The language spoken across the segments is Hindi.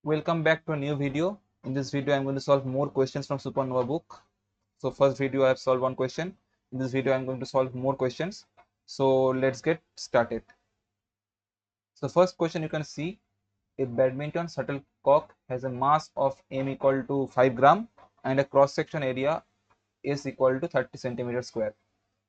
Welcome back to a new video. In this video, I'm going to solve more questions from Supernova book. So first video, I have solved one question. In this video, I'm going to solve more questions. So let's get started. So first question you can see, a badminton shuttlecock has a mass of m equal to 5 gram and a cross section area is equal to 30 centimeters square.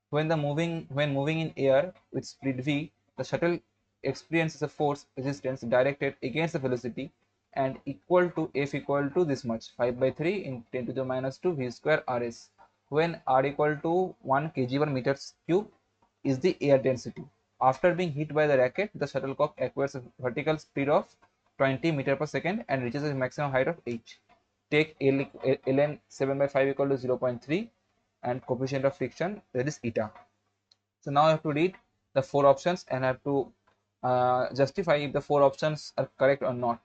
When moving in air with speed v, the shuttle experiences a force resistance directed against the velocity and equal to F equal to this much 5 by 3 in 10 to the minus 2 v square rs, when r equal to 1 kg per meter cube is the air density. After being hit by the racket, the shuttlecock acquires a vertical speed of 20 meter per second and reaches a maximum height of h. Take ln 7 by 5 equal to 0.3 and coefficient of friction, that is eta. So now I have to read the four options and I have to justify if the four options are correct or not.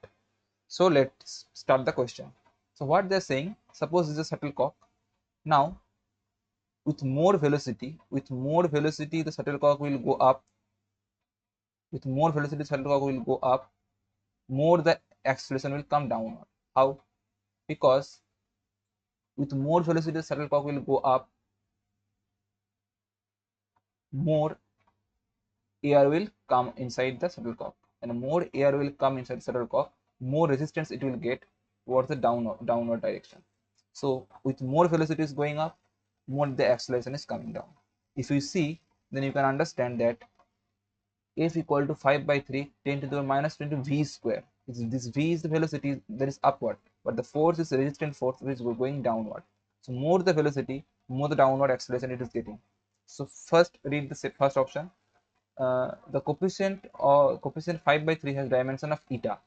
So let's start the question. So what they're saying, suppose this is a shuttlecock. Now with more velocity, the shuttlecock will go up. With more velocity, the shuttlecock will go up. More the acceleration will come downward. How? Because with more velocity, the shuttlecock will go up. More air will come inside the shuttlecock, and more air will come inside the shuttlecock, more resistance it will get towards the downward direction. So with more velocity is going up, more the acceleration is coming down. If you see, then you can understand that F equal to 5 by 3 10 to the minus 20 v square. This v is the velocity that is upward, but the force is the resistant force which is going downward. So more the velocity, more the downward acceleration it is getting. So first read the first option. The coefficient 5 by 3 has dimension of eta.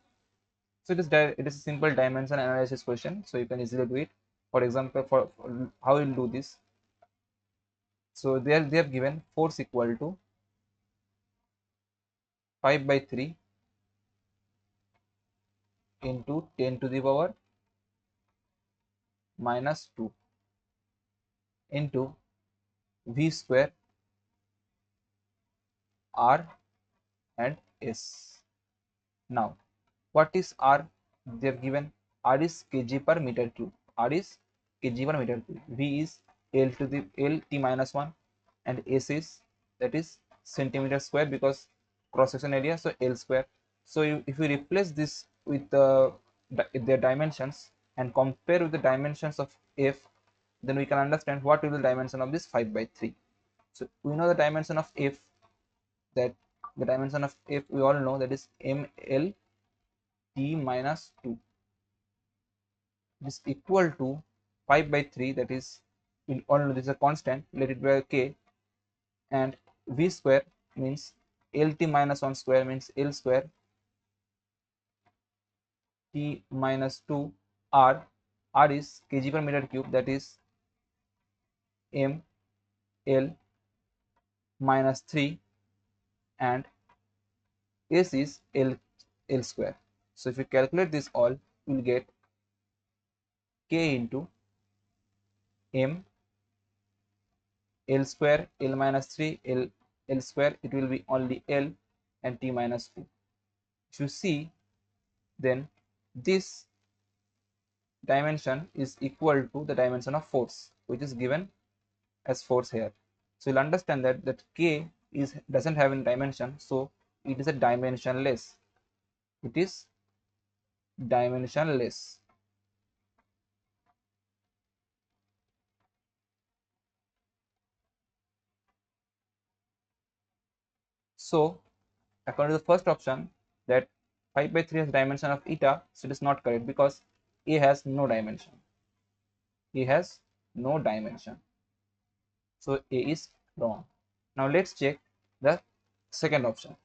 So it is a simple dimension analysis question, so you can easily do it. For example, for how you will do this, so they have given force equal to 5 by 3 into 10 to the power minus 2 into v square r and s. Now what is r? They have given r is kg per meter cube. R is kg per meter cube. V is l to the l t minus 1 and s is, that is, centimeter square because cross section area, so l square. So if you replace this with their dimensions and compare with the dimensions of f, then we can understand what will be the dimension of this 5 by 3. So we know the dimension of f, that the dimension of f we all know, that is ml t minus 2. It is equal to 5 by 3, that is, we all know this is a constant, let it be k, and v square means lt minus 1 square means l square, t minus 2 r, r is kg per meter cube, that is m l minus 3, and s is l square. So if you calculate this all, you will get k into m l square, l minus 3, l square, it will be only l, and t minus 2. If you see, then this dimension is equal to the dimension of force, which is given as force here. So you'll understand that k doesn't have any dimension, so it is a dimensionless. It is dimensionless. So according to the first option, that 5 by 3 has dimension of eta, so it is not correct because a has no dimension. A has no dimension. So a is wrong. Now let's check the second option.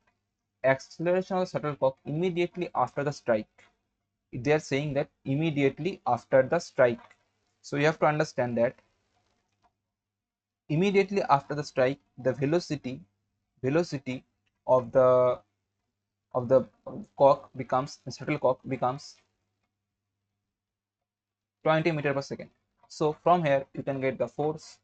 Acceleration of the shuttlecock immediately after the strike. They are saying that immediately after the strike. So you have to understand that immediately after the strike, the velocity of the cock becomes, the shuttlecock becomes 20 meter per second. So from here you can get the force,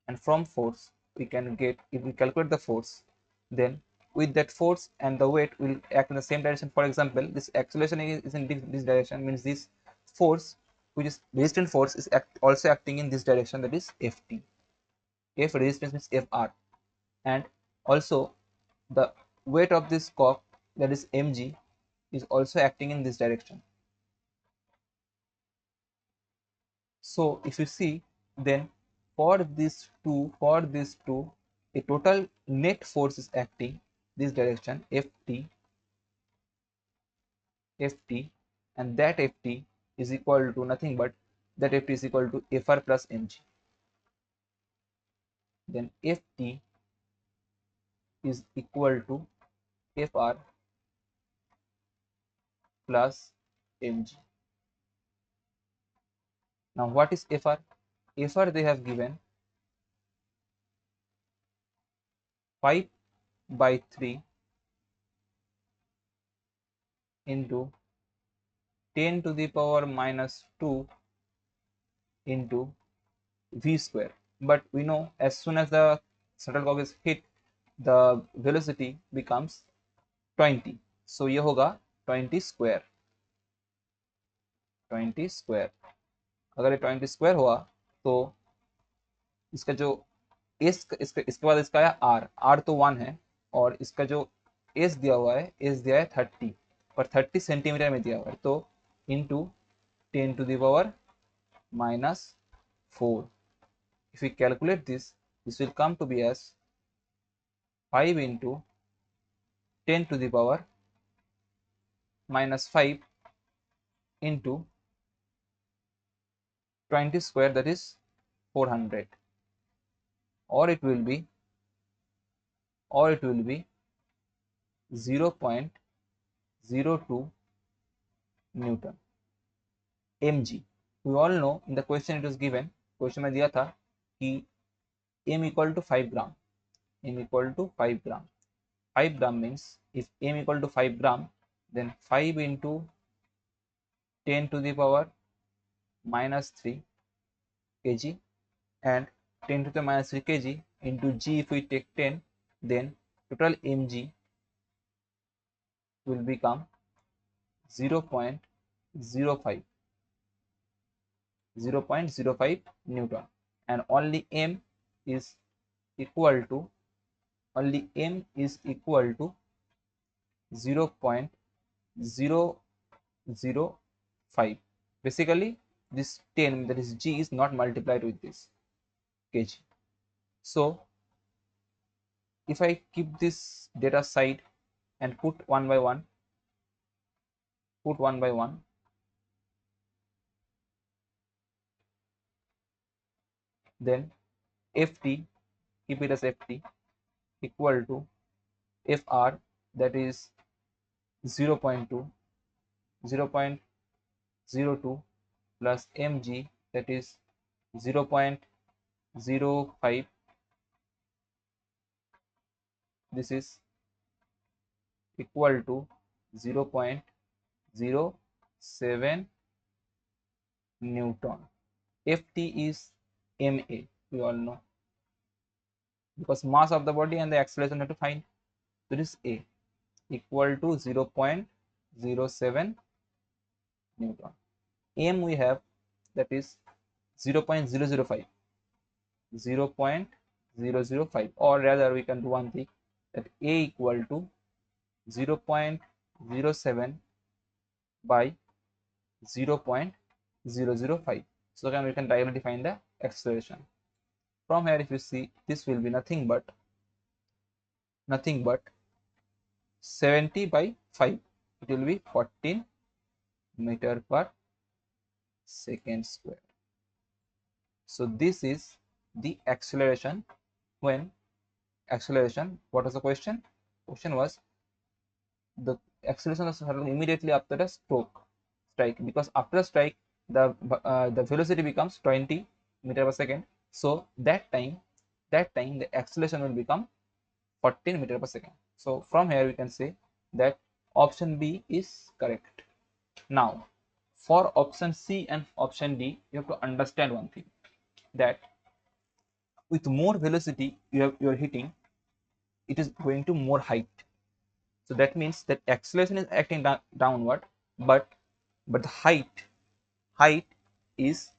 and from force we can get, if we calculate the force, then with that force and the weight will act in the same direction. For example, this acceleration is in this direction, means this force, which is resistant force, is also acting in this direction, that is Ft. F resistance means Fr, and also the weight of this cock, that is mg, is also acting in this direction. So if you see, then for this two, a total net force is acting this direction, Ft, and that Ft is equal to nothing but that Ft is equal to Fr plus mg. Then Ft is equal to Fr plus mg. Now what is Fr? Fr they have given 5/3 into 10 to the power minus 2 into v square. But we know as soon as the shuttlecock is hit, the velocity becomes 20. So ये होगा 20 square. अगर ये 20 square हुआ तो इसका जो इसके बाद इसका है r तो 1 है, और इसका जो s दिया हुआ है, s दिया है 30, और 30 सेंटीमीटर में दिया हुआ है, तो into 10 to the power minus 4. If we calculate this will come to be as 5 into 10 to the power minus 5 into 20 square, that is 400, or it will be 0.02 Newton mg. We all know in the question it was given, question में दिया था कि m equal to 5 gram. 5 gram means if m equal to 5 gram, then 5 into 10 to the power minus 3 kg and 10 to the minus 3 kg into g, if we take 10, then total mg will become 0.05 Newton, and only m is equal to 0.005. Basically this 10, that is g, is not multiplied with this kg. So if I keep this data aside and put one by one, then Ft, keep it as Ft, equal to Fr, that is 0.2 plus mg, that is 0.05. This is equal to 0.07 Newton. Ft is ma, we all know, because mass of the body and the acceleration have to find. So this is a equal to 0.07 Newton. M we have, that is 0.005, or rather we can do one thing, that a equal to 0.07 by 0.005. So again we can directly find the acceleration. From here, if you see, this will be nothing but 70 by 5. It will be 14 meter per second square. So this is the acceleration. When acceleration, what was the question? Question was the acceleration of shuttle immediately after the strike, because after a strike the velocity becomes 20 meter per second. So that time the acceleration will become 14 meter per second. So from here we can say that option B is correct. Now for option C and option D, you have to understand one thing, that with more velocity you are hitting, it is going to more height. So that means that acceleration is acting downward, but the height is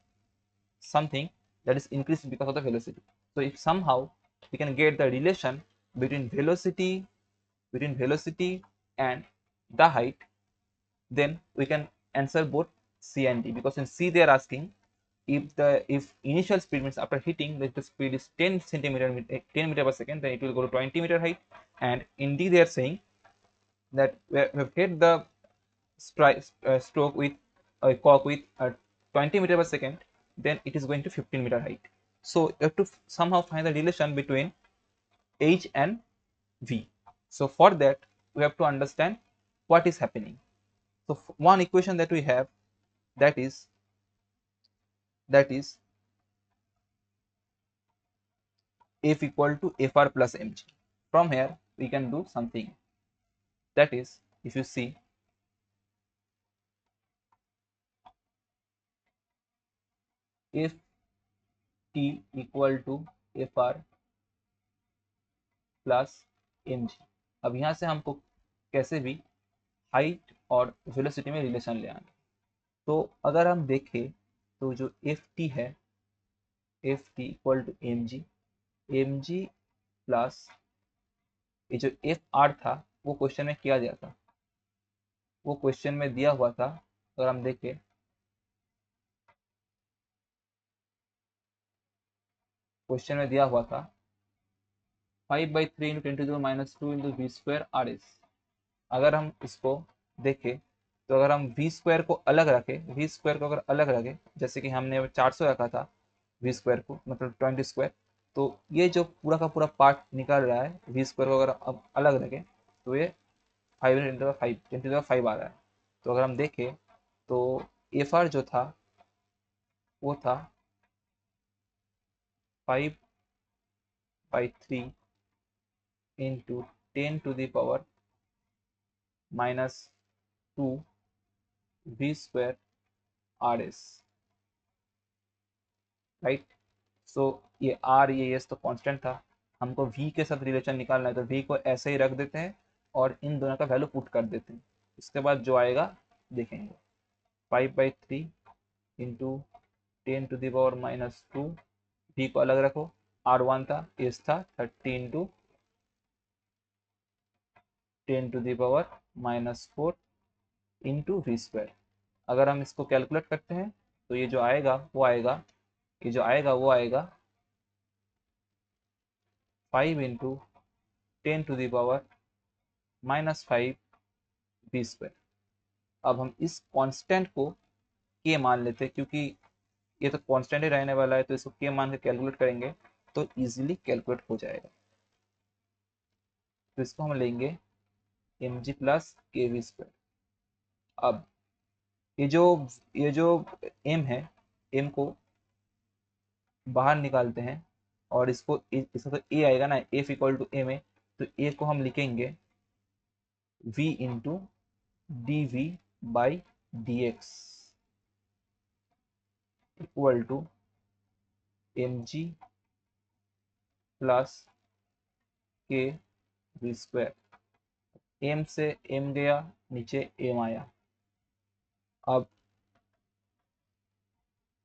something that is increased because of the velocity. So if somehow we can get the relation between velocity and the height, then we can answer both C and D, because in C they are asking if initial speed means after hitting the speed is 10 meter per second, then it will go to 20 meter height, and in D they are saying that we have hit the stroke with a cock with 20 meter per second, then it is going to 15 meter height. So you have to somehow find the relation between H and V. So for that we have to understand what is happening. So one equation that we have, that is F equal to Fr plus mg. From here we can do something, that is, if you see, if t equal to Fr plus M G, अब यहाँ से हमको कैसे भी हाइट और वेलोसिटी में रिलेशन ले आना। तो अगर हम देखें तो जो एफ टी है, F T equal to M G plus ये जो एफ आर था वो क्वेश्चन में किया गया था, वो क्वेश्चन में दिया हुआ था। अगर हम देखें क्वेश्चन में दिया हुआ था 5/3 into 10⁻² into V square R S. अगर हम इसको देखें तो अगर हम वी स्क्वायर को अलग रखें, वी स्क्वायर को अगर अलग रखें, जैसे कि हमने 400 रखा था वी स्क्वायर को, मतलब 20 स्क्वायर, तो ये जो पूरा का पूरा पार्ट निकल रहा है वी स्क्वायर को अगर अब अलग रखें तो ये 5 × 5 10⁻5 आ रहा है। तो अगर हम देखें तो एफ आर जो था वो था 5/3 into 10⁻² V square R S, right. So ये आर ये एस तो कांस्टेंट था, हमको वी के साथ रिलेशन निकालना है, तो वी को ऐसे ही रख देते हैं और इन दोनों का वैल्यू पुट कर देते हैं। उसके बाद जो आएगा देखेंगे, 5/3 इंटू 10⁻², वी को अलग रखो, R1 था, एस था 30 इंटू 10⁻⁻4 इंटू वी स्क्वायर। अगर हम इसको कैलकुलेट करते हैं तो ये जो आएगा वो आएगा, ये जो आएगा वो आएगा 5 इंटू 10⁻⁻5 वी स्क्वायर। अब हम इस कांस्टेंट को के मान लेते हैं, क्योंकि ये तो कांस्टेंट ही रहने वाला है, तो इसको के मान के कैलकुलेट करेंगे तो इजीली कैलकुलेट हो जाएगा। तो इसको हम लेंगे M G plus K V square. अब ये जो एम है, एम को बाहर निकालते हैं और इसको इसका तो ए आएगा ना, एफ इक्वल टू एम है, तो ए को हम लिखेंगे v into D V by D X equal to M G plus K V square. M से एम गया नीचे, एम आया। अब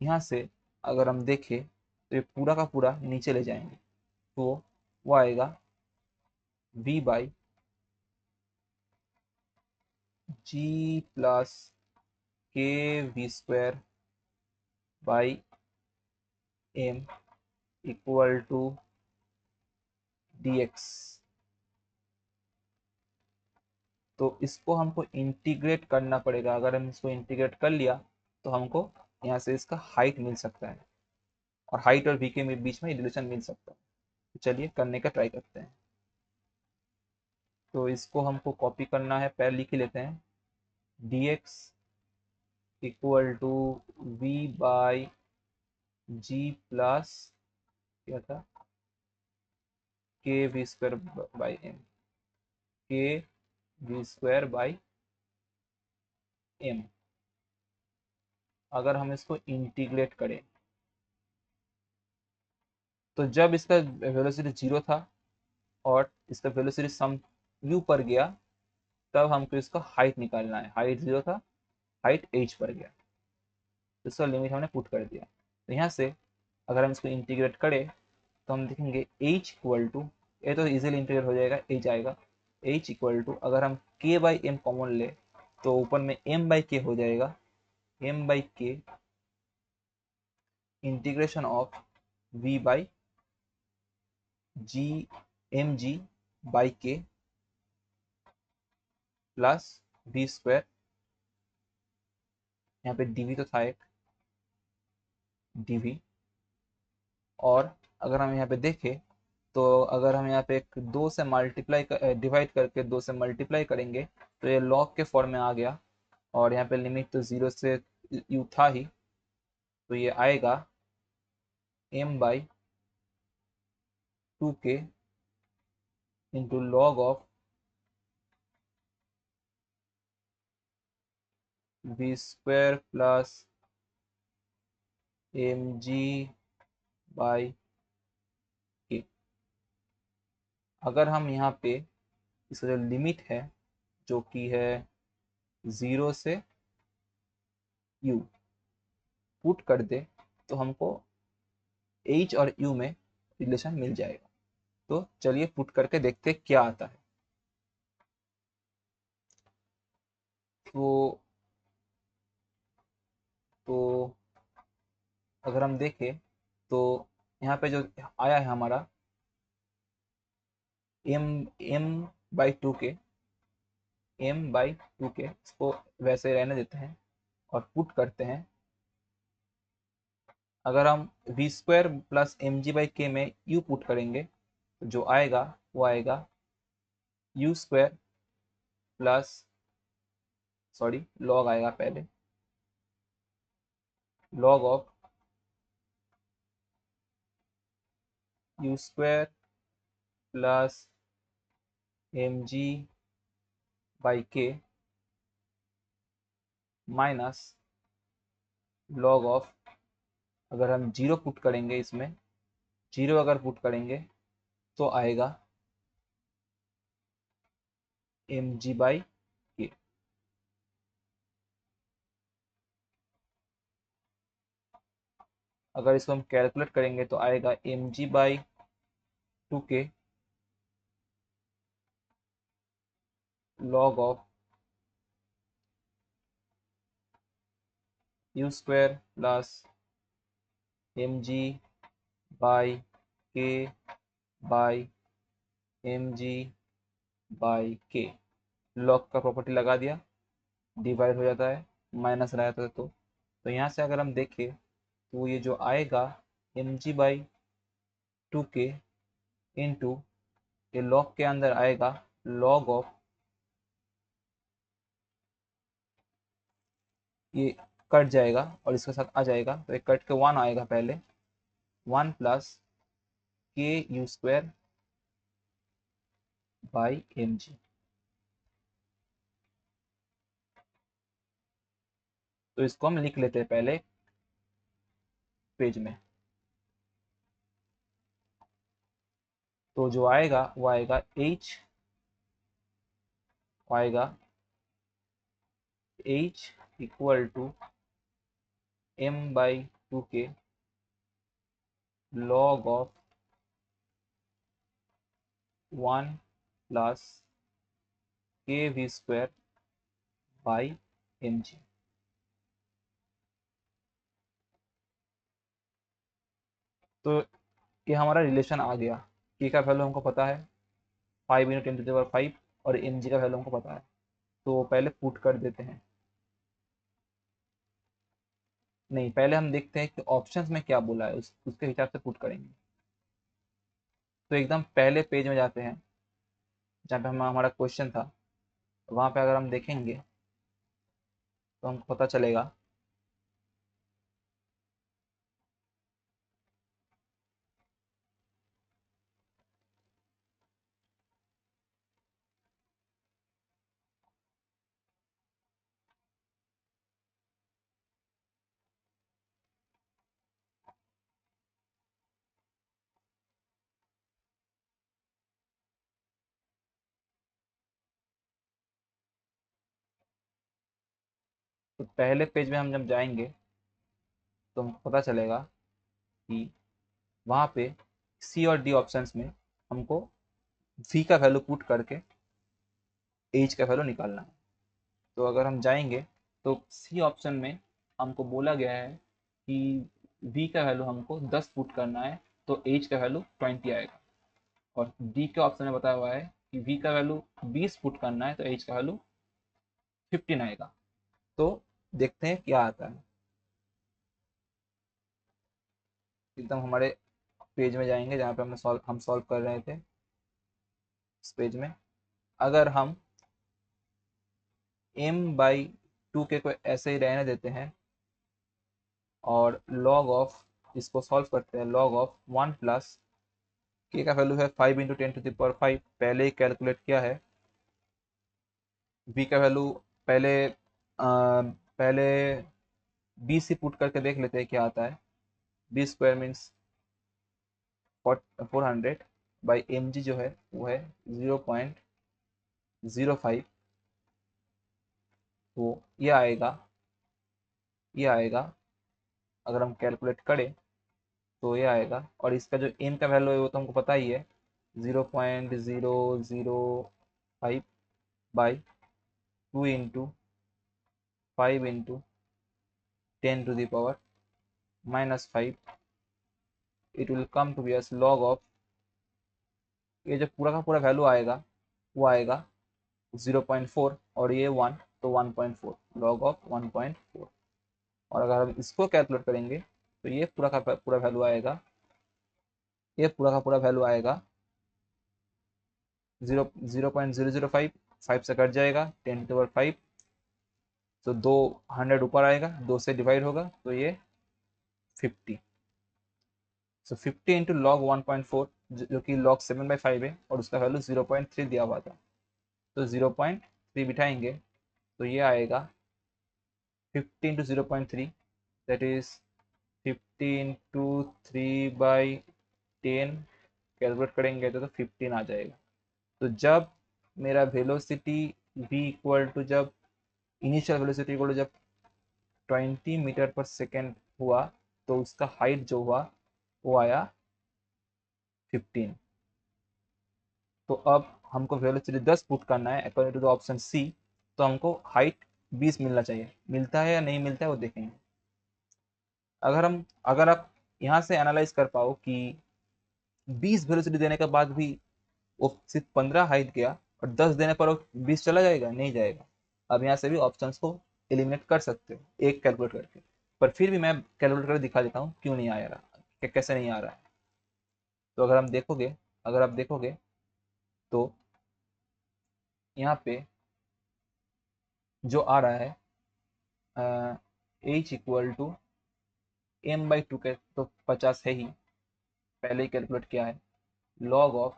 यहाँ से अगर हम देखें तो ये पूरा का पूरा नीचे ले जाएंगे, तो वो आएगा v by G plus K V square by M equal to D X. तो इसको हमको इंटीग्रेट करना पड़ेगा। अगर हम इसको इंटीग्रेट कर लिया तो हमको यहाँ से इसका हाइट मिल सकता है, और हाइट और वी के बीच में रिलेशन मिल सकता है। तो चलिए करने का ट्राई करते हैं। तो इसको हमको कॉपी करना है, पहले लिख ही लेते हैं, D X equal to V by G plus क्या था, K V square by M, K V square by M. अगर हम इसको इंटीग्रेट करें तो जब इसका वेलोसिटी 0 था और इसका वेलोसिटी सम यू पर गया, तब हमको इसका हाइट निकालना है। हाइट 0 था, हाइट h पर गया, तो इसका लिमिट हमने पुट कर दिया। तो यहाँ से अगर हम इसको इंटीग्रेट करें तो हम देखेंगे h इक्वल टू, ये तो इजीली इंटीग्रेट हो जाएगा, h आएगा। h इक्वल टू अगर हम k बाई एम कॉमन ले तो ऊपर में m बाई के हो जाएगा, m by K integration of v by G M G by K plus V square, यहाँ पे dv तो था एक, dv। और अगर हम यहाँ पे देखें तो अगर हम यहाँ पे एक दो से मल्टीप्लाई डिवाइड करके दो से मल्टीप्लाई करेंगे तो ये लॉग के फॉर्म में आ गया, और यहाँ पे लिमिट तो 0 से u था ही, तो ये आएगा m by 2k into log of V square plus M G by K. अगर हम यहाँ पे इसका जो लिमिट है जो कि है 0 से u पुट कर दे तो हमको h और u में रिलेशन मिल जाएगा। तो चलिए पुट करके देखते क्या आता है। तो तो अगर हम देखें तो यहाँ पे जो आया है हमारा m m by 2k, m by 2k, इसको वैसे रहने देते हैं और पुट करते हैं। अगर हम V square plus M G by K में u पुट करेंगे तो जो आएगा वो आएगा U square plus, sorry log आएगा पहले, log of U square plus M G by K minus log of, अगर हम जीरो पुट करेंगे इसमें, जीरो अगर पुट करेंगे तो आएगा एम जी बाई के। अगर इसको हम कैलकुलेट करेंगे तो आएगा M G by 2k log of U square plus M G by K by M G by K. लॉग का प्रॉपर्टी लगा दिया, डिवाइड हो जाता है, माइनस रहता है। तो यहाँ से अगर हम देखें तो ये जो आएगा M G by 2k into, ये लॉग के अंदर आएगा लॉग ऑफ, ये कट जाएगा और इसके साथ आ जाएगा तो ये कट के 1 आएगा पहले, 1 plus K U square by M G. तो इसको हम लिख लेते हैं पहले पेज में। तो जो आएगा वो आएगा h, आएगा h equal to m by 2k log of 1 plus K V square by M G. तो ये हमारा रिलेशन आ गया। के का वैल्यू हमको पता है 5 इंटू 10 टू द पावर 5, और एम जी का वैल्यू हमको पता है, तो पहले पुट कर देते हैं। नहीं, पहले हम देखते हैं कि ऑप्शंस में क्या बोला है, उसके हिसाब से पुट करेंगे। तो एकदम पहले पेज में जाते हैं जहाँ पे हमारा क्वेश्चन था, वहाँ पे अगर हम देखेंगे तो हमको पता चलेगा तो पहले पेज में हम जब जाएंगे तो हमको पता चलेगा कि वहाँ पे सी और डी ऑप्शंस में हमको वी का वैल्यू पुट करके एज का वैल्यू निकालना है। तो अगर हम जाएंगे तो सी ऑप्शन में हमको बोला गया है कि वी का वैल्यू हमको 10 पुट करना है तो एज का वैल्यू 20 आएगा, और डी के ऑप्शन में बताया हुआ है कि वी का वैल्यू 20 पुट करना है तो एज का वैल्यू 15 आएगा। तो देखते हैं क्या आता है। एकदम हमारे पेज में जाएंगे जहाँ पे हम सॉल्व कर रहे थे। इस पेज में अगर हम m/2 के कोई ऐसे ही रहने देते हैं और log ऑफ इसको सॉल्व करते हैं, log ऑफ 1 प्लस के का वैल्यू है 5 इंटू 10⁵ पहले ही कैलकुलेट किया है। v का वैल्यू पहले 20 ही पुट करके देख लेते हैं क्या आता है। B square means 400 by M G जो है वो है 0.05। तो ये आएगा अगर हम कैलकुलेट करें तो ये आएगा, और इसका जो एम का वैल्यू है वो तो हमको पता ही है 0.005 by 2 into 5 into 10⁻⁻5। It will come to be as log of, ये जो पूरा का पूरा वैल्यू आएगा वो आएगा 0.4 और ये 1 तो 1.4 लॉग ऑफ 1.4। और अगर हम इसको कैलकुलेट करेंगे तो ये पूरा का पूरा वैल्यू आएगा, ये पूरा का पूरा वैल्यू आएगा 0.005, 5 से कट जाएगा 10⁻5, तो 200 ऊपर आएगा, 2 से डिवाइड होगा तो ये 50। सो 50 इंटू लॉग 1.4 जो कि लॉग 7/5 है और उसका वैल्यू 0.3 दिया हुआ था, तो 0.3 बिठाएंगे तो ये आएगा 50 into 0.3 that is 50 into 3/10, calculate करेंगे तो 15 आ जाएगा। तो जब मेरा वेलोसिटी v इक्वल टू जब इनिशियल वेलोसिटी इक्वल टू जब 20 मीटर पर सेकेंड हुआ तो उसका हाइट जो हुआ वो आया 15। तो अब हमको वेलोसिटी 10 पुट करना है according to the option C, तो हमको हाइट 20 मिलना चाहिए। मिलता है या नहीं मिलता है वो देखेंगे। अगर आप यहाँ से एनालाइज कर पाओ कि 20 वेलोसिटी देने के बाद भी वो सिर्फ 15 हाइट गया और 10 देने पर वो 20 चला जाएगा, नहीं जाएगा। अब यहाँ से भी ऑप्शंस को एलिमिनेट कर सकते हो एक कैलकुलेट करके, पर फिर भी मैं कैलकुलेट करके दिखा देता हूँ क्यों नहीं आ रहा, कैसे नहीं आ रहा है। तो अगर आप देखोगे तो यहाँ पे जो आ रहा है h इक्वल टू m/2 के तो 50 है ही, पहले ही कैलकुलेट किया है। Log of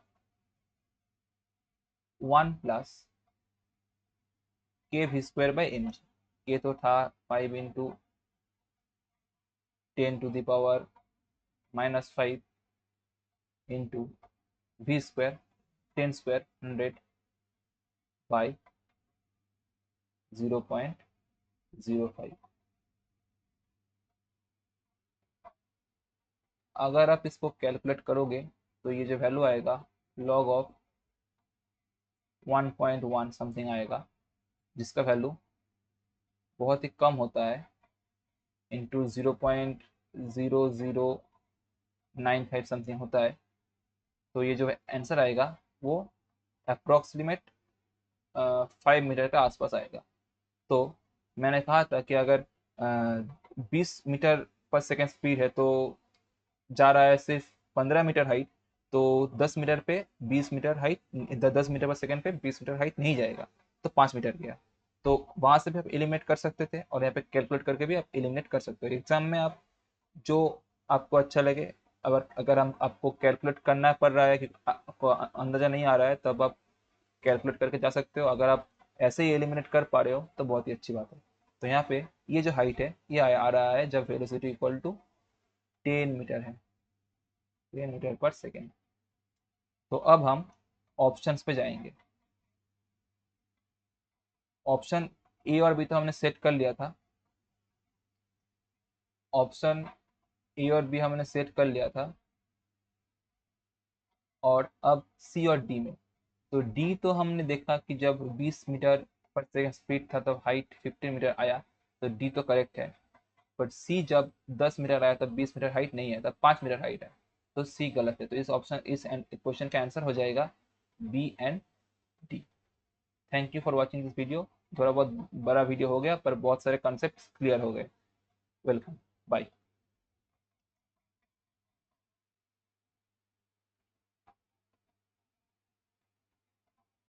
1 plus K V square by M G, K तो था 5 into 10⁻⁻5 into V square 10 square 100 by 0.05। अगर आप इसको कैलकुलेट करोगे तो ये जो वैल्यू आएगा लॉग ऑफ 1.1 समथिंग आएगा, जिसका वैल्यू बहुत ही कम होता है इंटू 0.0095 समथिंग होता है। तो ये जो आंसर आएगा वो अप्रोक्सीमेट 5 मीटर के आसपास आएगा। तो मैंने कहा था कि अगर 20 मीटर पर सेकेंड स्पीड है तो जा रहा है सिर्फ 15 मीटर हाइट, तो 10 मीटर पे 20 मीटर हाइट, 10 मीटर पर सेकेंड पे 20 मीटर हाइट नहीं जाएगा, तो 5 मीटर गया। तो वहां से भी आप एलिमिनेट कर सकते थे और यहाँ पे कैलकुलेट करके भी आप एलिमिनेट कर सकते हो। एग्जाम में आप जो आपको अच्छा लगे, अगर अगर हम आपको कैलकुलेट करना पड़ रहा है कि आपको अंदाजा नहीं आ रहा है, तब आप कैलकुलेट करके जा सकते हो। अगर आप ऐसे ही एलिमिनेट कर पा रहे हो तो बहुत ही अच्छी बात है। तो यहाँ पे ये जो हाइट है ये आ रहा है जब वेलोसिटी इक्वल टू 10 मीटर है, 10 मीटर पर सेकेंड। तो अब हम ऑप्शंस पे जाएंगे। ऑप्शन ए और बी तो हमने सेट कर लिया था, ऑप्शन ए और बी हमने सेट कर लिया था, और अब सी और डी में, तो डी तो हमने देखा कि जब 20 मीटर पर सेकंड स्पीड था तब हाइट 15 मीटर आया, तो डी तो करेक्ट है। बट सी जब 10 मीटर आया तब 20 मीटर हाइट नहीं है, तब 5 मीटर हाइट है, तो सी गलत है। तो इस क्वेश्चन का आंसर हो जाएगा B and D. Thank you for watching this video. थोड़ा बहुत बड़ा वीडियो हो गया पर बहुत सारे कॉन्सेप्ट क्लियर हो गए। Welcome, bye.